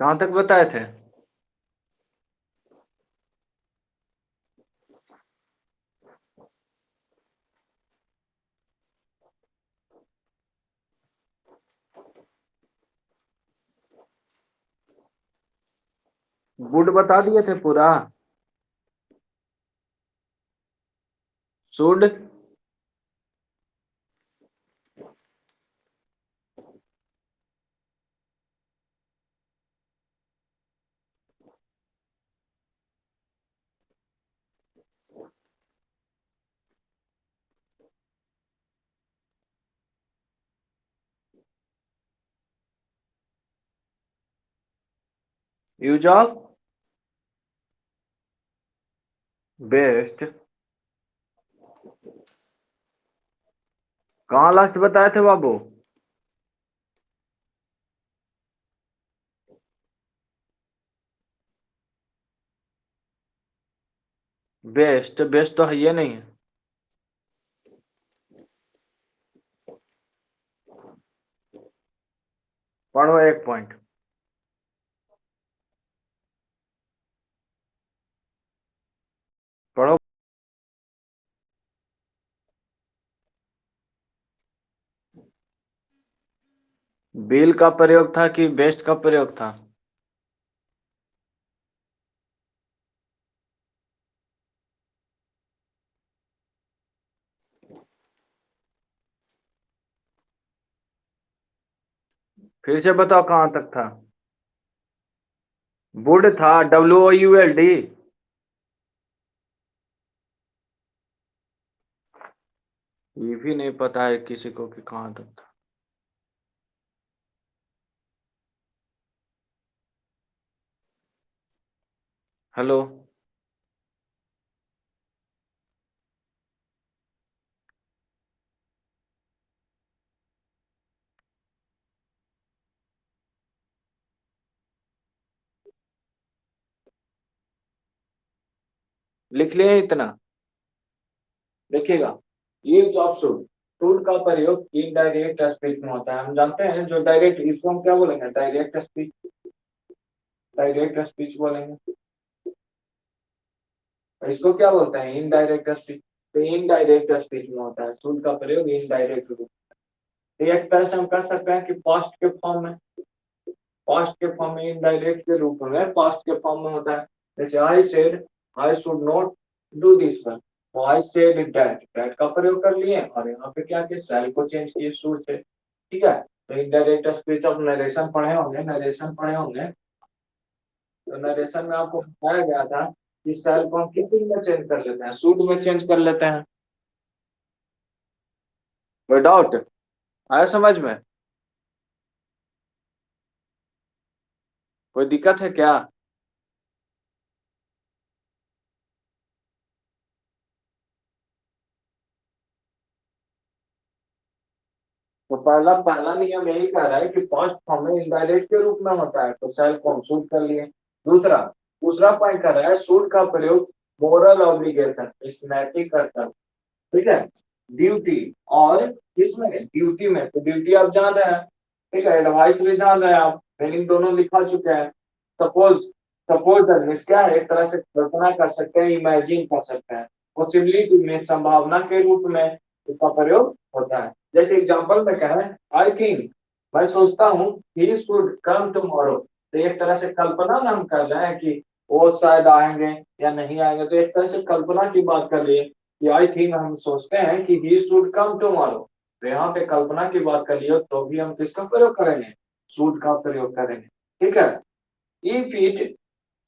कहाँ तक बताए थे? गुड बता दिए थे पूरा। शुड। Use of. बेस्ट। कहाँ लास्ट बताए थे बाबू? बेस्ट बेस्ट तो है ये नहीं। पढ़ो एक पॉइंट। पढ़ो। बिल का प्रयोग था कि बेस्ट का प्रयोग था? फिर से बताओ कहाँ तक था? वुड था, WOULD। ये भी नहीं पता है किसी को कि कहाँ तक था। हेलो। लिख लिए इतना? देखिएगा। Use of should. शुड का प्रयोग इनडायरेक्ट स्पीच में होता है। हम जानते हैं जो डायरेक्ट, इसको हम क्या बोलेंगे? Direct speech. डायरेक्ट स्पीच बोलेंगे। और इसको क्या बोलते हैं? Indirect speech. तो इनडायरेक्ट स्पीच में होता है शुड का प्रयोग इनडायरेक्ट रूप। तो एक तरह से हम कह सकते हैं कि पास्ट के फॉर्म में, पास्ट के फॉर्म में, इनडायरेक्ट के रूप में पास्ट के फॉर्म में होता है। जैसे I said I should not do this one, तो आई सेड दैट, दैट का प्रयोग कर लिए और यहाँ पे क्या किया, सेल को चेंज किए शुड से। ठीक है। तो इनडायरेक्ट स्पीच ऑफ नरेशन पढ़े होंगे, नरेशन पढ़े होंगे। तो नरेशन में आपको बताया गया था कि सेल को हम किस में चेंज कर लेते हैं? शुड में चेंज कर लेते हैं। कोई डाउट आया समझ में? कोई दिक्कत है क्या? तो पहला पहला नियम यही कह रहा है कि फर्स्ट फॉर्म में इनडायरेक्ट के रूप में होता है, तो सेल को हम शूट कर लिए। दूसरा, दूसरा पॉइंट कर रहा है शूट का प्रयोग मोरल ऑब्लिगेशन, इस नैतिक कर्तव्य, ठीक है, ड्यूटी, और इसमें ड्यूटी में, तो ड्यूटी आप जान रहे हैं, ठीक है, एडवाइस भी जान रहे हैं आप, मीनिंग दोनों लिखा चुके हैं। सपोज, सपोज दैट क्या है, एक तरह से कल्पना कर सकते हैं, इमेजिन कर सकते हैं, पॉसिबिलिटी में, संभावना के रूप में इसका प्रयोग होता है। जैसे एग्जांपल में कह रहे हैं, आई थिंक, मैं सोचता हूँ, ही शुड कम टुमारो, तो एक तरह से कल्पना ना हम कर रहे हैं कि वो शायद आएंगे या नहीं आएंगे, तो एक तरह से कल्पना की बात कर लिए कि आई थिंक, हम सोचते हैं कि ही शुड कम टुमारो, तो यहाँ पे कल्पना की बात कर लियो तो भी हम किसका प्रयोग करेंगे? शुड का प्रयोग करेंगे। ठीक है। इफ इट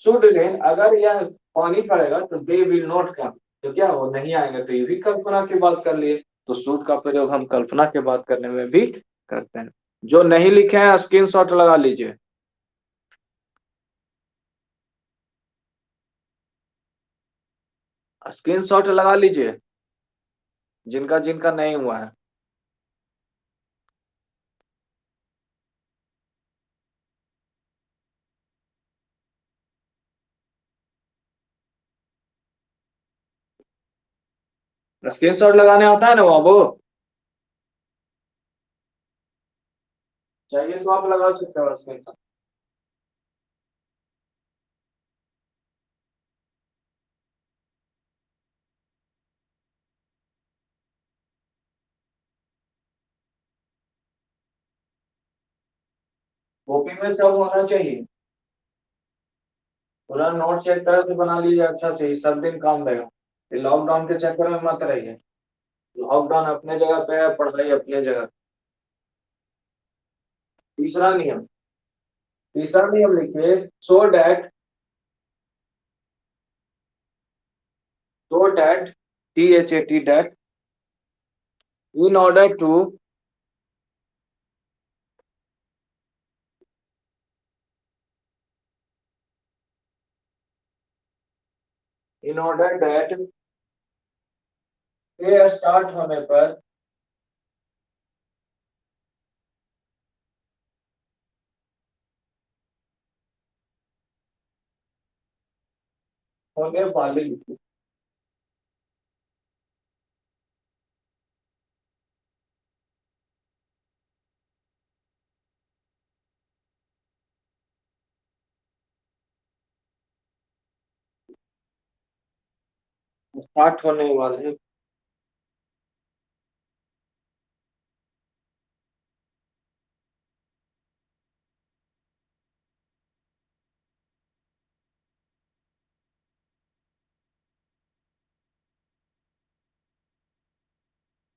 शुड रेन, अगर यह पानी पड़ेगा तो दे विल नॉट कम, तो क्या वो नहीं आएंगे, तो ये भी कल्पना की बात कर लिए। तो शुड का प्रयोग हम कल्पना की बात करने में भी करते हैं। जो नहीं लिखे हैं स्क्रीन शॉट लगा लीजिए। स्क्रीन शॉट लगा लीजिए जिनका जिनका नहीं हुआ है। स्क्रीन शॉट लगाने आता है ना बाबू? चाहिए तो आप लगा सकते हो स्क्रीन शॉट। कॉपी में सब होना चाहिए। पूरा नोट्स एक तरह से बना लीजिए अच्छा से, सब दिन काम देगा। ये लॉकडाउन के चक्कर में मत रहिए। लॉकडाउन अपने जगह पे है, पढ़ाई अपने जगह। तीसरा नियम, तीसरा नियम लिखिए, so that THAT that in order to in order that से स्टार्ट होने पर होने वाली, स्टार्ट होने वाले,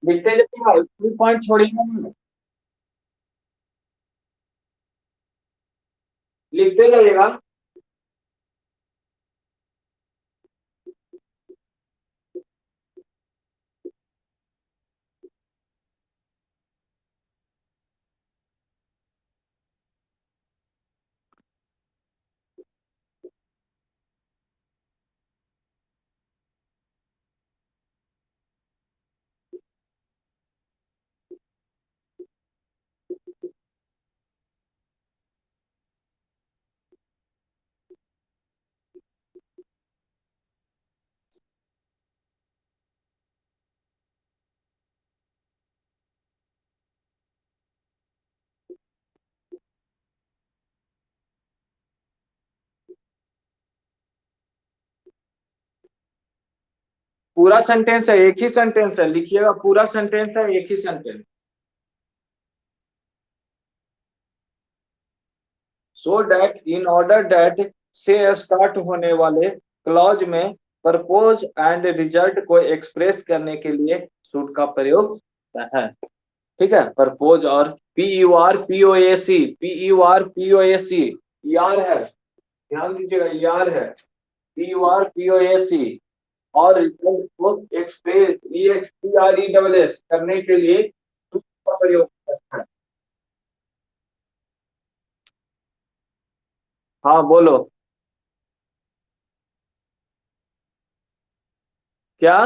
लिखते जाइएगा, कोई पॉइंट छोड़िएगा नहीं। लिखते जाइएगा। पूरा सेंटेंस है, एक ही सेंटेंस है, लिखिएगा, पूरा सेंटेंस है, एक ही sentence. So that in order that से स्टार्ट होने वाले क्लॉज में प्रपोज एंड रिजल्ट को एक्सप्रेस करने के लिए शुड का प्रयोग होता है। ठीक है, प्रपोज और PUR POAC यार है, ध्यान दीजिएगा, यार है, PUR POAC, और रिजल्ट को EXPRESS करने के लिए should का प्रयोग करता है। हाँ बोलो। क्या?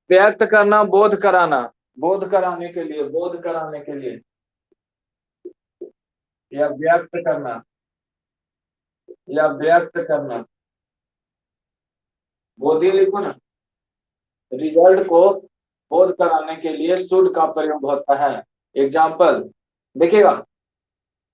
व्यक्त करना, बोध कराना, बोध कराने के लिए, बोध कराने के लिए, या व्यक्त करना, या व्यक्त करना, बोधी लिखो ना। रिजल्ट को बोध कराने के लिए शुड का प्रयोग होता है। एग्जाम्पल देखिएगा,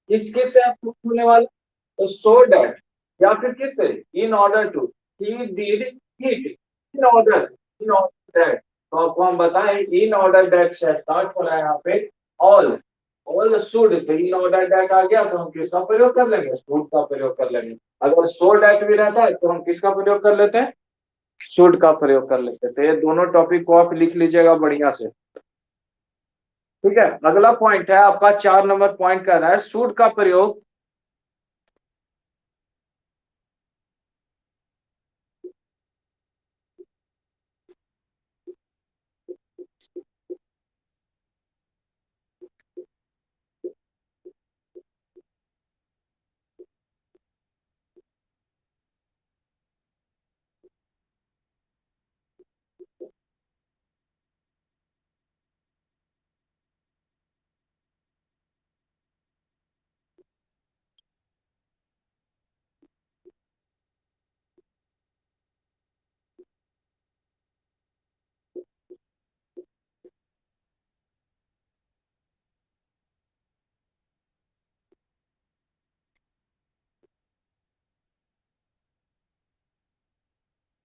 किस किस से होने वाला, तो सो डैट, या फिर किससे, in order to, he did it, in order, in order that, तो आपको हम बताएं इन ऑर्डर दैट से स्टार्ट हो रहा है यहाँ पे। ऑल, ऑल शुड, तो इन ऑर्डर दैट आ गया तो हम किसका प्रयोग कर लेंगे, शुड का प्रयोग कर लेंगे। अगर सो डैट भी रहता है तो हम किसका प्रयोग कर लेते हैं, शुड का प्रयोग कर लेते हैं। तो ये दोनों टॉपिक को आप लिख लीजिएगा बढ़िया से। ठीक है, अगला पॉइंट है आपका 4 नंबर पॉइंट कर रहा है, शुड का प्रयोग।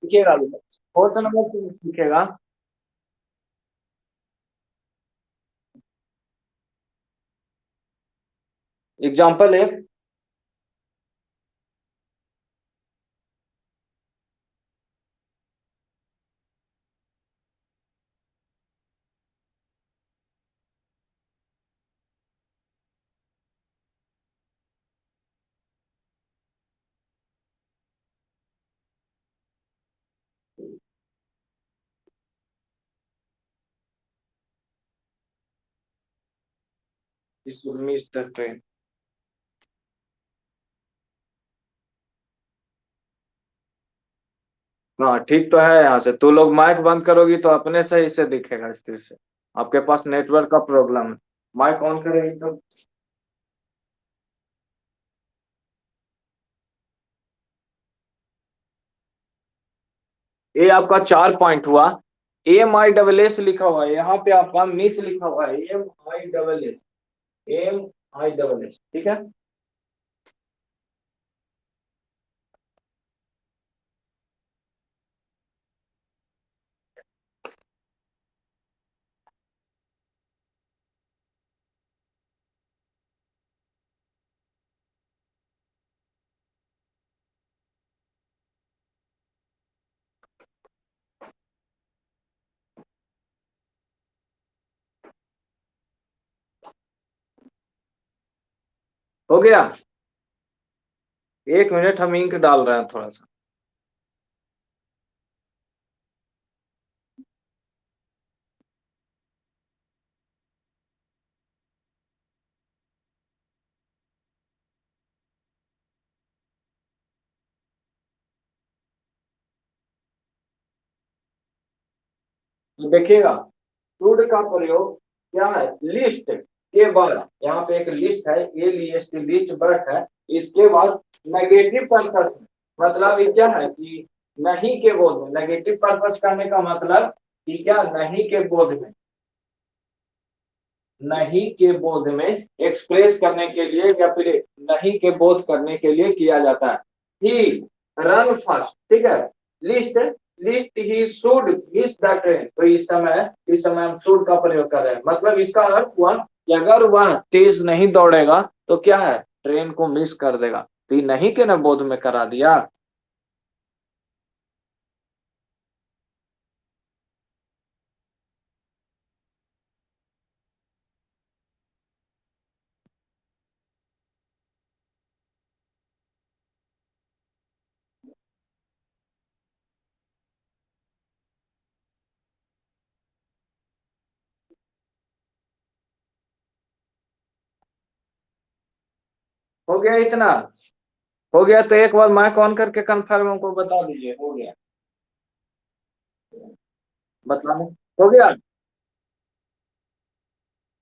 लिखिएगा, 4 नंबर लिखिएगा। एग्जाम्पल है। इस मिस द ट्रेन। हाँ ठीक तो है। यहाँ से तू लोग माइक बंद करोगी तो अपने से इसे दिखेगा स्थिर से। आपके पास नेटवर्क का प्रॉब्लम है। माइक ऑन करेगी तो। ये आपका 4 पॉइंट हुआ। MISS लिखा हुआ है यहाँ पे, आपका मिस लिखा हुआ है। MISS। MISS, ठीक है। हो गया। 1 मिनट, हम इंक डाल रहे हैं थोड़ा सा। तो देखिएगा, टूड का प्रयोग क्या है, लिस्ट के बाद। यहाँ पे एक लिस्ट है, ए लिस्ट, लिस्ट बर्ट है। इसके बाद नेगेटिव पर्पस, मतलब ये क्या है कि नहीं के बोध में। नेगेटिव पर्पस करने का मतलब कि क्या, नहीं के बोध में, नहीं के बोध में एक्सप्रेस करने के लिए, या फिर नहीं के बोध करने के लिए किया जाता है। ही रन फास्ट, ठीक है। List, list he should miss the train. तो इस समय हम शुड का प्रयोग कर रहे हैं। मतलब इसका अर्थ हुआ कि अगर वह तेज नहीं दौड़ेगा तो क्या है, ट्रेन को मिस कर देगा। तो ये नहीं के न बोध में करा दिया। हो गया इतना। हो गया तो एक बार माइक ऑन करके कंफर्म हमको बता दीजिए, हो गया। बता दें। हो गया।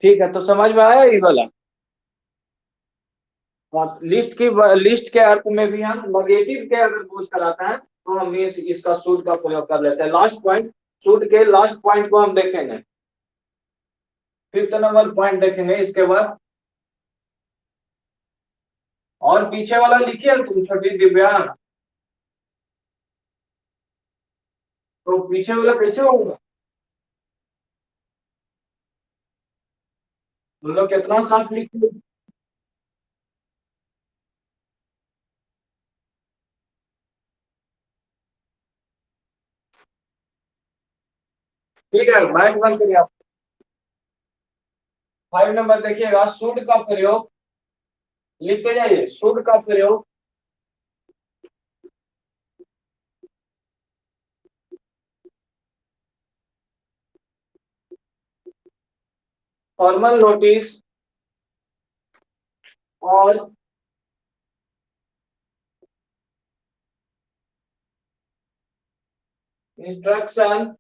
ठीक है, तो समझ में आया ये वाला। लिस्ट की, लिस्ट के अर्थ में भी हम नेगेटिव के अगर यूज कराते हैं तो हम इसका शुड का प्रयोग कर लेते हैं। लास्ट पॉइंट, शुड के लास्ट पॉइंट को हम देखेंगे। 5th नंबर पॉइंट देखेंगे इसके बाद। और पीछे वाला लिखिए तुम छोटी दिव्या। तो पीछे वाला कैसे होगा, तुम लोग कितना साफ लिखिए। ठीक है, माइक बंद करिए आप। 5 नंबर देखिएगा, शुड का प्रयोग, लिखते जाइए। शुड का प्रयोग फॉर्मल नोटिस और इंस्ट्रक्शन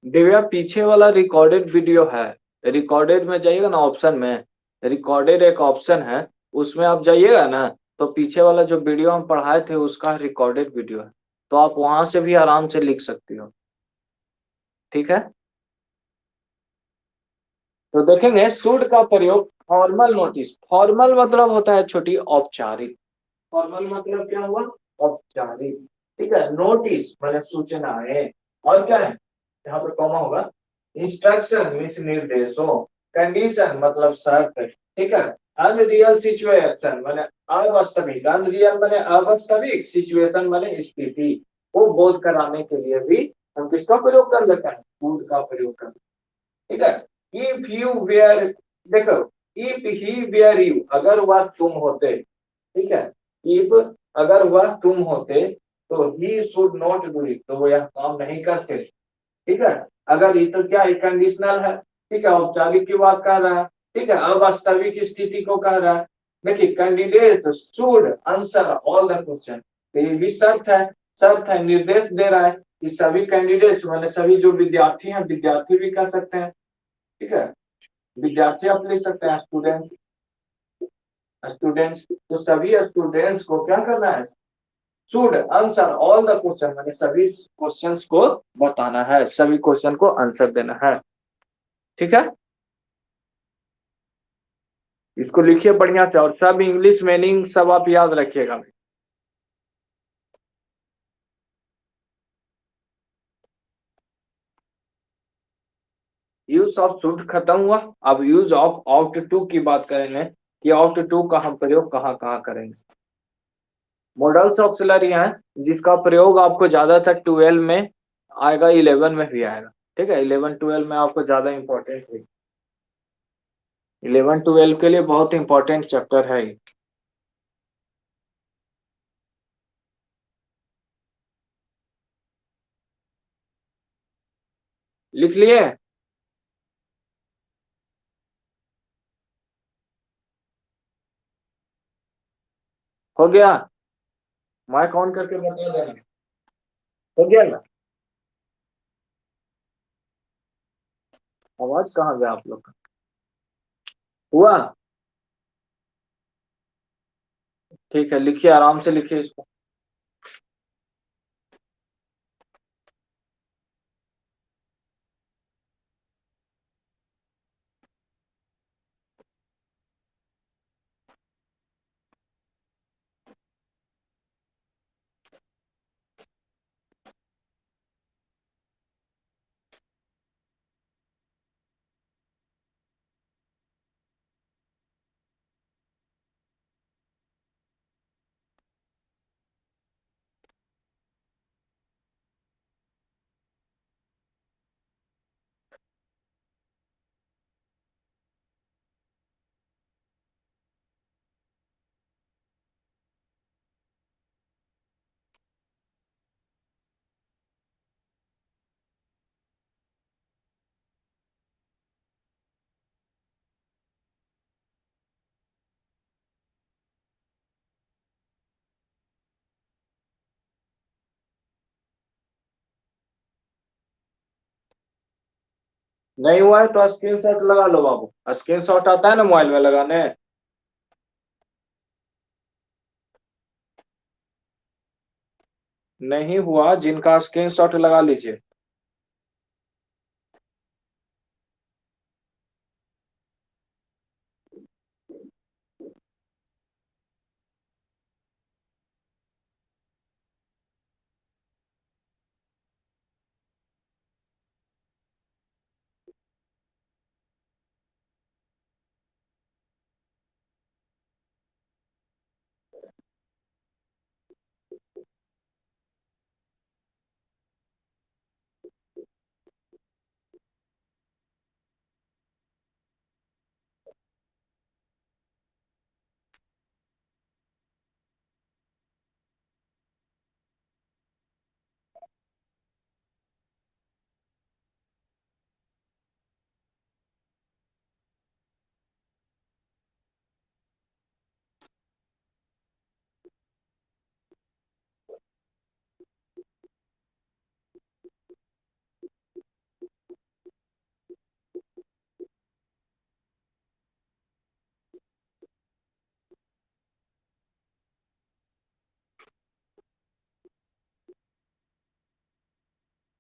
दिव्या पीछे वाला रिकॉर्डेड वीडियो है। रिकॉर्डेड में जाइएगा ना, ऑप्शन में रिकॉर्डेड एक ऑप्शन है, उसमें आप जाइएगा ना, तो पीछे वाला जो वीडियो हम पढ़ाए थे उसका रिकॉर्डेड वीडियो है। तो आप वहां से भी आराम से लिख सकती हो। ठीक है। तो देखेंगे शुड का प्रयोग फॉर्मल नोटिस। फॉर्मल मतलब होता है छोटी औपचारिक। फॉर्मल मतलब क्या हुआ? औपचारिक। ठीक है। नोटिस मतलब सूचनाएं। और क्या है? यहाँ पे कॉमा होगा। इंस्ट्रक्शन मीन्स निर्देशों। कंडीशन मतलब शर्त। ठीक है। अनरियल सिचुएशन माने अवास्तविक। अनरियल माने अवास्तविक, सिचुएशन माने स्थिति को बोध कराने के लिए भी हम किसका प्रयोग कर लेते हैं? शुड का प्रयोग कर। ठीक है। इफ यू वेयर, देखो, इफ ही वेयर यू, अगर वह तुम होते। ठीक है। इफ, अगर वह तुम होते तो he should not do it, तो वो यह काम नहीं करते। ठीक है। अगर ये तो क्या है, कंडीशनल है। ठीक है। औपचारिक की बात कर रहा है। ठीक है। अवास्तविक स्थिति को कह रहा है। देखिए, candidate should answer all the question, तो ये भी शर्त है। शर्त है, निर्देश दे रहा है कि सभी कैंडिडेट्स माने सभी जो विद्यार्थी हैं, विद्यार्थी भी कर सकते हैं। ठीक है। विद्यार्थी आप लिख सकते हैं स्टूडेंट। स्टूडेंट्स, तो सभी स्टूडेंट्स को क्या करना है? Should answer all the question, माने सभी क्वेश्चंस को बताना है, सभी क्वेश्चन को आंसर देना है। ठीक है। इसको लिखिए बढ़िया से, और सब इंग्लिश मीनिंग सब आप याद रखिएगा। यूज ऑफ शुड खत्म हुआ। अब यूज ऑफ ऑप्ट टू की बात करेंगे कि ऑप्ट टू का हम प्रयोग कहाँ कहाँ करेंगे। मॉडल्स ऑक्सिलरी हैं जिसका प्रयोग आपको ज्यादातर 12 में आएगा, 11 में भी आएगा। ठीक है। 11 12 में आपको ज्यादा इंपॉर्टेंट है। 11 12 के लिए बहुत इंपॉर्टेंट चैप्टर है ये। लिख लिए? हो गया? माइक ऑन करके बता देना। हो गया ना? आवाज कहाँ गया आप लोग का? हुआ? ठीक है, लिखिए आराम से लिखिए इसको। नहीं हुआ है तो स्क्रीनशॉट लगा लो बाबू। स्क्रीनशॉट आता है ना मोबाइल में लगाने। नहीं हुआ जिनका स्क्रीनशॉट लगा लीजिए।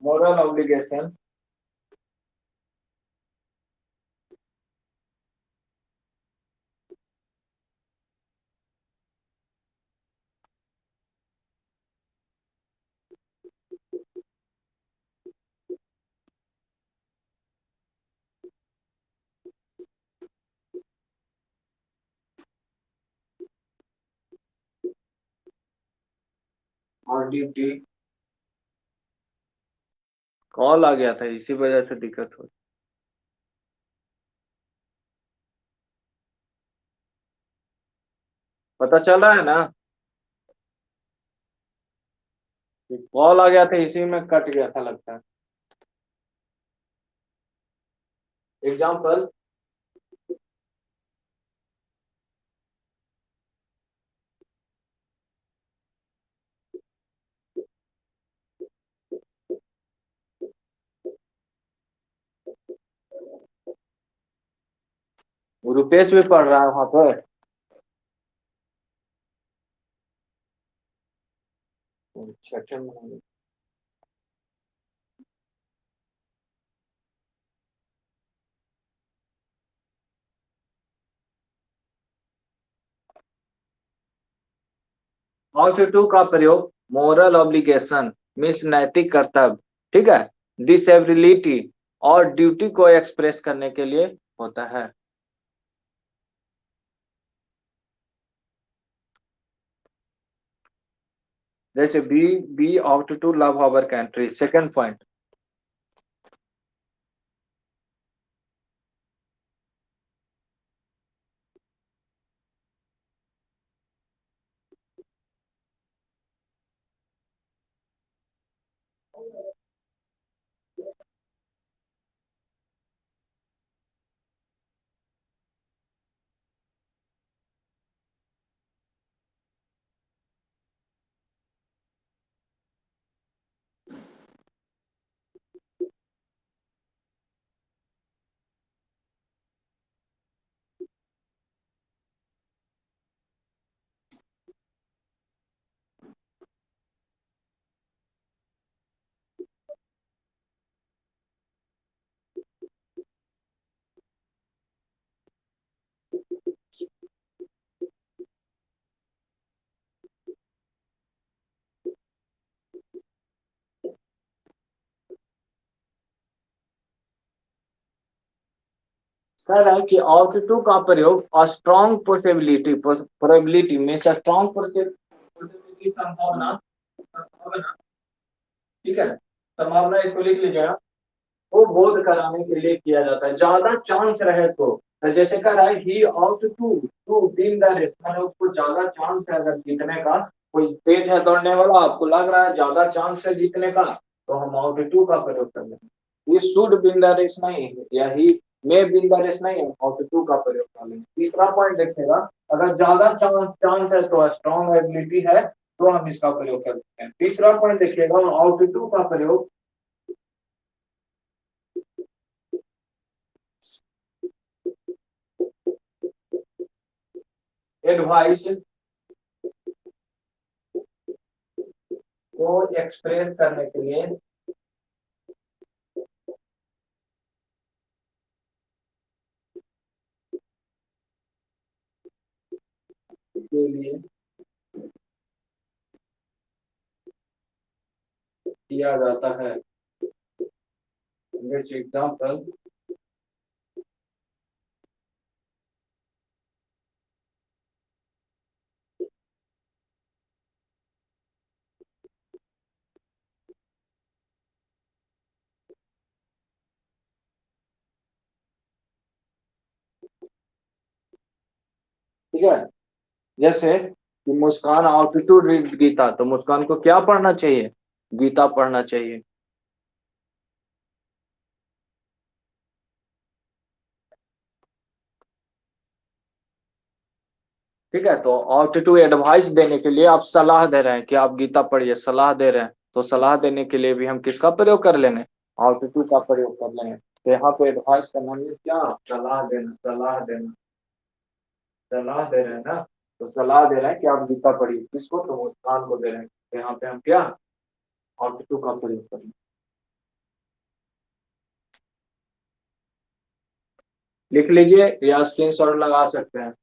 मोरल ऑब्लिगेशन और ड्यूटी। कॉल आ गया था, इसी वजह से दिक्कत हो। पता चला है ना कि कॉल आ गया था, इसी में कट गया था लगता है। एग्जाम्पल, रुपेश भी पढ़ रहा है वहां पर। छठे में। कॉन्स्टिट्यूट का प्रयोग मोरल ऑब्लिगेशन मीन्स नैतिक कर्तव्य, ठीक है, डिसेबिलिटी और ड्यूटी को एक्सप्रेस करने के लिए होता है। जैसे be ought to love our country, second point. कह रहा है कि ऑल्टीट्यूड का प्रयोग स्ट्रॉन्ग पॉसिबिलिटी प्रोबेबिलिटी में से स्ट्रॉन्ग पॉसिबिलिटी संभावना संभावना, ठीक है, संभावना इसको लिख लीजिएगा, वो बोध कराने के लिए किया जाता है, ज्यादा चांस रहे तो जैसे कह रहा है he ought to to win the race, मैंने उसको ज्यादा चांस है अगर जीतने का, कोई तेज है दौड़ने वाला, आपको लग रहा है ज्यादा चांस है जीतने का, तो हम आउट टू का प्रयोग कर लेंगे। ये शुड विन द रेस नहीं है, या ही मे विन द रेस नहीं है, आउट टू का प्रयोग कर लेंगे। तीसरा पॉइंट देखिएगा, अगर ज्यादा चांस है तो स्ट्रॉन्ग एबिलिटी है तो हम इसका प्रयोग कर सकते हैं। तीसरा पॉइंट देखिएगा, आउट टू का प्रयोग एडवाइस को एक्सप्रेस करने के लिए किया जाता है। जैसे एग्जाम्पल, ठीक है, जैसे कि मुस्कान ऑल्टीट्यूड रीड गीता, तो मुस्कान को क्या पढ़ना चाहिए, गीता पढ़ना चाहिए। ठीक है, तो ऑल्टीट्यूड एडवाइस देने के लिए आप सलाह दे रहे हैं कि आप गीता पढ़िए, सलाह दे रहे हैं, तो सलाह देने के लिए भी हम किसका प्रयोग कर लेंगे, ऑल्टीट्यूड का प्रयोग कर लेंगे। तो यहाँ पे एडवाइस करना मीन्स क्या, सलाह देना, सलाह देना, सलाह दे रहे हैं ना, तो सलाह दे रहे हैं कि आप गीता पढ़िए, किसको, तो मुस्कान को दे रहे हैं, तो यहाँ पे हम क्या ऑल्टीट्यूड का प्रयोग करेंगे। लिख लीजिए या स्क्रीनशॉट लगा सकते हैं।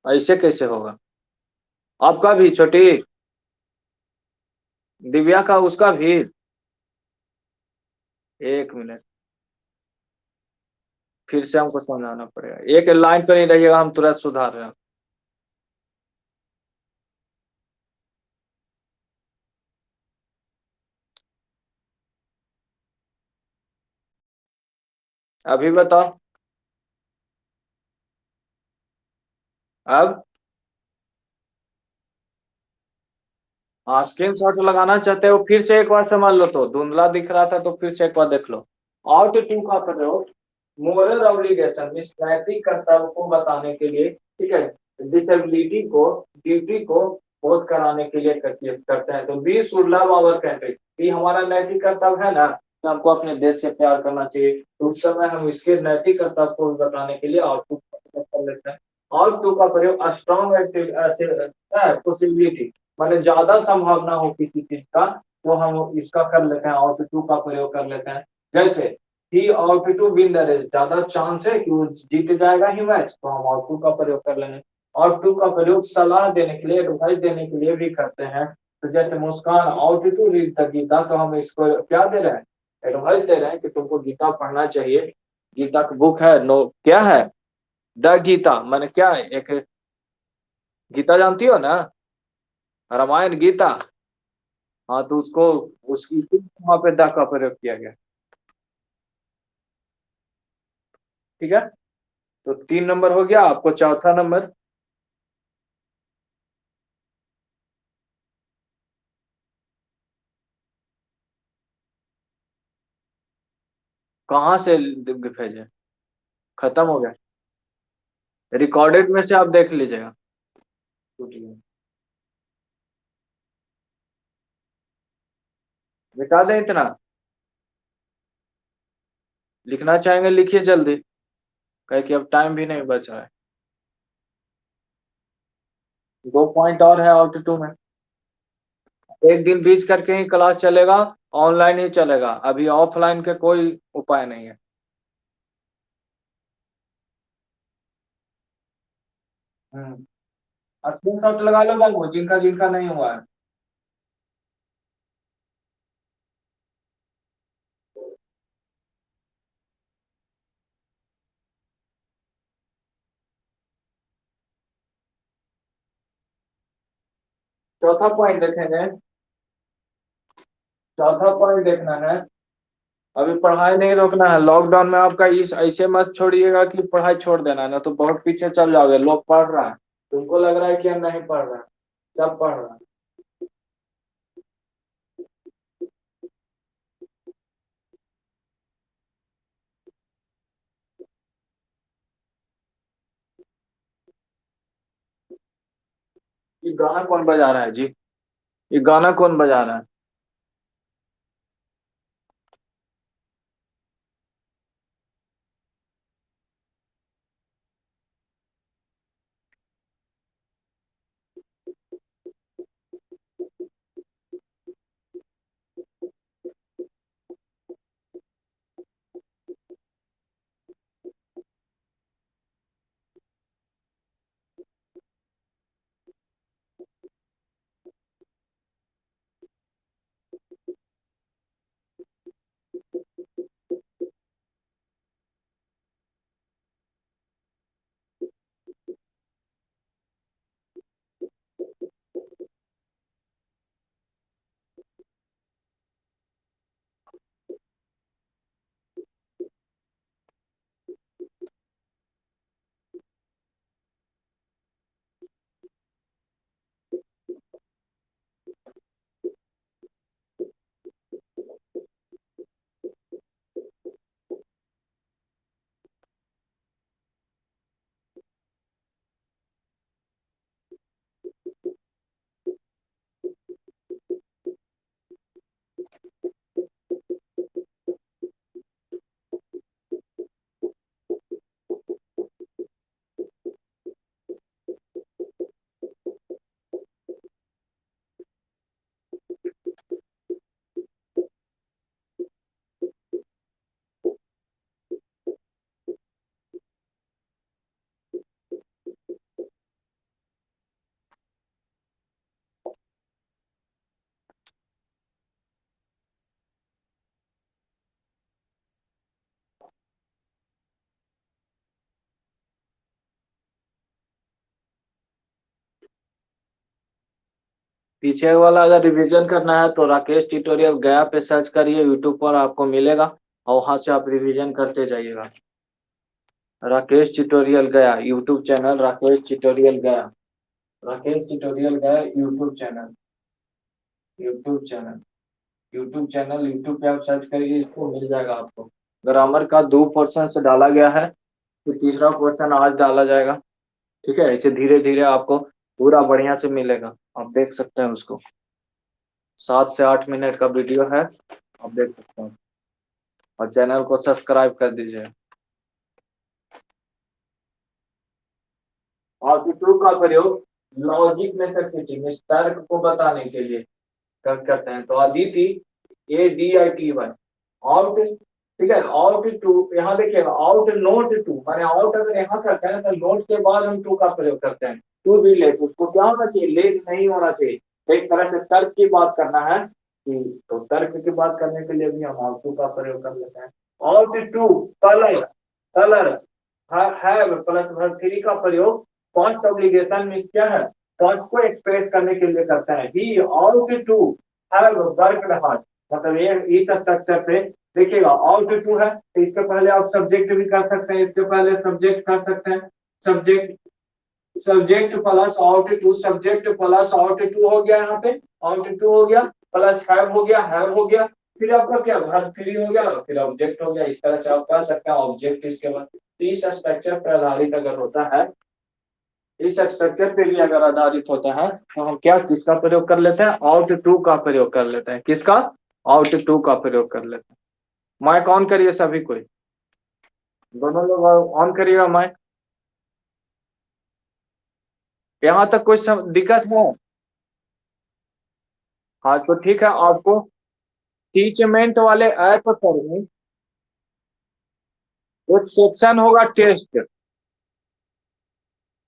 ऐसे कैसे होगा? आपका भी छोटी, दिव्या का, उसका भी। एक मिनट, फिर से हमको समझाना पड़ेगा। एक लाइन पर ही रहिएगा, हम तुरंत सुधार रहे हैं। अभी बताओ। अब हाँ, स्क्रीन शॉट लगाना चाहते हो, फिर से एक बार समझ लो। तो धुंधला दिख रहा था तो फिर से एक बार देख लो। आउट टू का प्रयोग मोरल ऑब्लिगेशन मीन्स नैतिक कर्तव्य को बताने के लिए, ठीक है, डिसेबिलिटी को, ड्यूटी को बोध कराने के लिए करते हैं। तो we should love our country, ये हमारा नैतिक कर्तव्य है ना, कि हमको अपने देश से प्यार करना चाहिए। तो उस समय हम इसके नैतिक कर्तव्य को बताने के लिए आउट टू का प्रयोग कर लेते हैं। आउट टू का प्रयोग स्ट्रॉन्ग पॉसिबिलिटी, माने ज्यादा संभावना हो किसी चीज का, तो हम इसका कर लेते हैं, आउट टू का प्रयोग कर लेते हैं। जैसे he ought to win the race, ज्यादा चांस है कि वो जीत जाएगा ही मैच, तो हम आउट टू का प्रयोग कर लेंगे। आउट टू का प्रयोग सलाह देने के लिए, एडवाइस देने के लिए भी करते हैं। तो जैसे Muskan ought to read the Gita, तो हम इसको क्या दे रहे हैं, एडवाइस दे रहे हैं कि तुमको गीता पढ़ना चाहिए। गीता की बुक है, नो क्या है, द गीता माने क्या है, एक गीता जानती हो ना, रामायण गीता। हाँ, तो उसको, उसकी वहां पे द का प्रयोग किया गया। ठीक है, तो 3 नंबर हो गया। आपको चौथा नंबर कहाँ से भेजे, खत्म हो गया। रिकॉर्डेड में से आप देख लीजिएगा। टूट गया। मिटा दें इतना? लिखना चाहेंगे लिखिए जल्दी, कहे कि अब टाइम भी नहीं बच रहा है। 2 पॉइंट और है ऑल्टीट्यूड में। एक दिन बीच करके ही क्लास चलेगा, ऑनलाइन ही चलेगा, अभी ऑफलाइन के कोई उपाय नहीं है। स्क्रीनशॉट लगा लो बाबू, जिनका जिनका नहीं हुआ है। चौथा पॉइंट देखेंगे। चौथा पॉइंट देखना है। अभी पढ़ाई नहीं रोकना है लॉकडाउन में आपका, इस ऐसे मत छोड़िएगा कि पढ़ाई छोड़ देना है, ना तो बहुत पीछे चल जाओगे। लोग पढ़ रहा है, तुमको लग रहा है कि हम नहीं पढ़ रहे हैं, सब पढ़ रहा है। ये गाना कौन बजा रहा है जी? ये गाना कौन बजा रहा है? पीछे वाला अगर रिवीजन करना है तो राकेश ट्यूटोरियल गया पे सर्च करिए, यूट्यूब पर आपको मिलेगा और वहां से आप रिवीजन करते जाइएगा। राकेश ट्यूटोरियल गया यूट्यूब चैनल, राकेश ट्यूटोरियल गया, राकेश ट्यूटोरियल गया YouTube channel, YouTube channel, YouTube channel, YouTube पे आप सर्च करिए, इसको मिल जाएगा आपको। ग्रामर का 2 पोर्शन से डाला गया है, तो तीसरा पोर्शन आज डाला जाएगा। ठीक है, इसे धीरे धीरे आपको पूरा बढ़िया से मिलेगा, आप देख सकते हैं उसको। 7 से 8 मिनट का वीडियो है, आप देख सकते हैं। और चैनल को सब्सक्राइब कर दीजिए। और टू का प्रयोग लॉजिक नेसेसिटी में तर्क को बताने के लिए करते हैं। तो अदिति ADITY आउट, ठीक है, आउट टू, यहाँ देखिएगा आउट नोट टू, माने आउट अगर यहाँ करते हैं तो नोट के बाद हम टू का प्रयोग करते हैं। टू भी लेट, उसको क्या होना चाहिए, लेट नहीं होना चाहिए। एक तरह से तर्क की बात करना है कि, तो तर्क की बात करने के लिए भी हम आउट टू का प्रयोग कर लेते हैं। Ought to colour, colour have plus verb three का प्रयोग फर्स्ट ऑब्लिगेशन में क्या है, फर्स्ट को एक्सप्रेस करने के लिए करते हैं। He ought to have worked hard, मतलब ये इस स्ट्रक्चर पे देखिएगा आउट टू है तो इसके पहले आप सब्जेक्ट भी कर सकते हैं, इसके पहले सब्जेक्ट कर सकते हैं। Subject, subject plus ought to, subject plus ought to हो गया, यहाँ पे आउट टू हो गया, प्लस हैव हो गया, हैव हो गया, फिर आपका क्या वर्ब थ्री हो गया, फिर ऑब्जेक्ट हो गया। इस तरह से आप कर सकते हैं ऑब्जेक्ट इसके बाद। इस स्ट्रक्चर पर आधारित अगर होता है, इस स्ट्रक्चर पे भी अगर आधारित होता है तो हम क्या किसका प्रयोग कर लेते हैं, आउट टू का प्रयोग कर लेते हैं। किसका, आउट टू का प्रयोग कर लेते हैं। माइक ऑन करिए सभी कोई, दोनों लोग ऑन करिएगा माइक। यहाँ तक कोई दिक्कत है? हाँ तो ठीक है, आपको टीचमेंट वाले ऐप पर में एक सेक्शन होगा टेस्ट,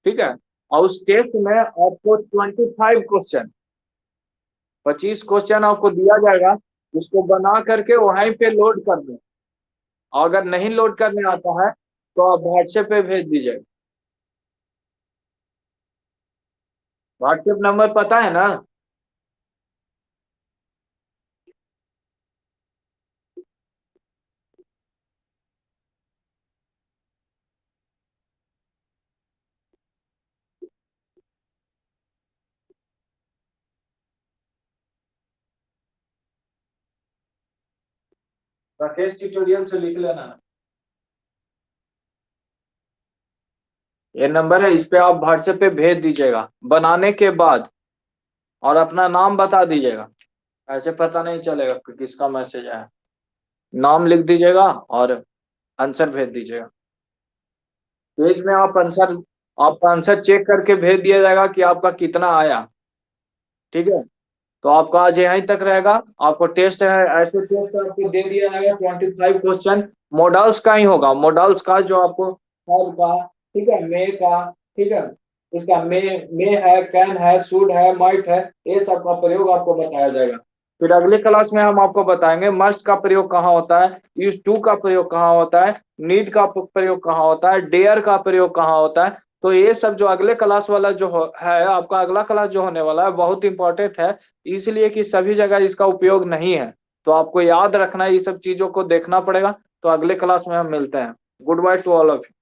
ठीक है, और उस टेस्ट में आपको 25 क्वेश्चन, 25 क्वेश्चन आपको दिया जाएगा, उसको बना करके वहीं पे लोड कर दो। अगर नहीं लोड करने आता है तो आप व्हाट्सएप पे भेज दीजिए। व्हाट्सएप नंबर पता है ना? राकेश ट्यूटोरियल से लिख लेना, ये नंबर है, इस पे आप व्हाट्सएप पे भेज दीजिएगा बनाने के बाद, और अपना नाम बता दीजिएगा, ऐसे पता नहीं चलेगा कि किसका मैसेज आया। नाम लिख दीजिएगा और आंसर भेज दीजिएगा। पेज में आप आंसर, आपका आंसर चेक करके भेज दिया जाएगा कि आपका कितना आया। ठीक है, तो आपका आज यहीं तक रहेगा। आपको टेस्ट है, ऐसे टेस्ट आपको दे दिया जाएगा 25 क्वेश्चन, मॉडल्स का ही होगा, मॉडल्स का जो आपको हैव का, ठीक है, मे का, ठीक है, उसका मे है, कैन है, शुड है, माइट है, ये सब का प्रयोग आपको बताया जाएगा। फिर अगले क्लास में हम आपको बताएंगे मस्ट का प्रयोग कहाँ होता है, यूज टू का प्रयोग कहाँ होता है, नीड का प्रयोग कहाँ होता है, डेयर का प्रयोग कहाँ होता है। तो ये सब जो अगले क्लास वाला जो है, आपका अगला क्लास जो होने वाला है बहुत इंपॉर्टेंट है, इसलिए कि सभी जगह इसका उपयोग नहीं है, तो आपको याद रखना है, ये सब चीजों को देखना पड़ेगा। तो अगले क्लास में हम मिलते हैं। Good by two all of you.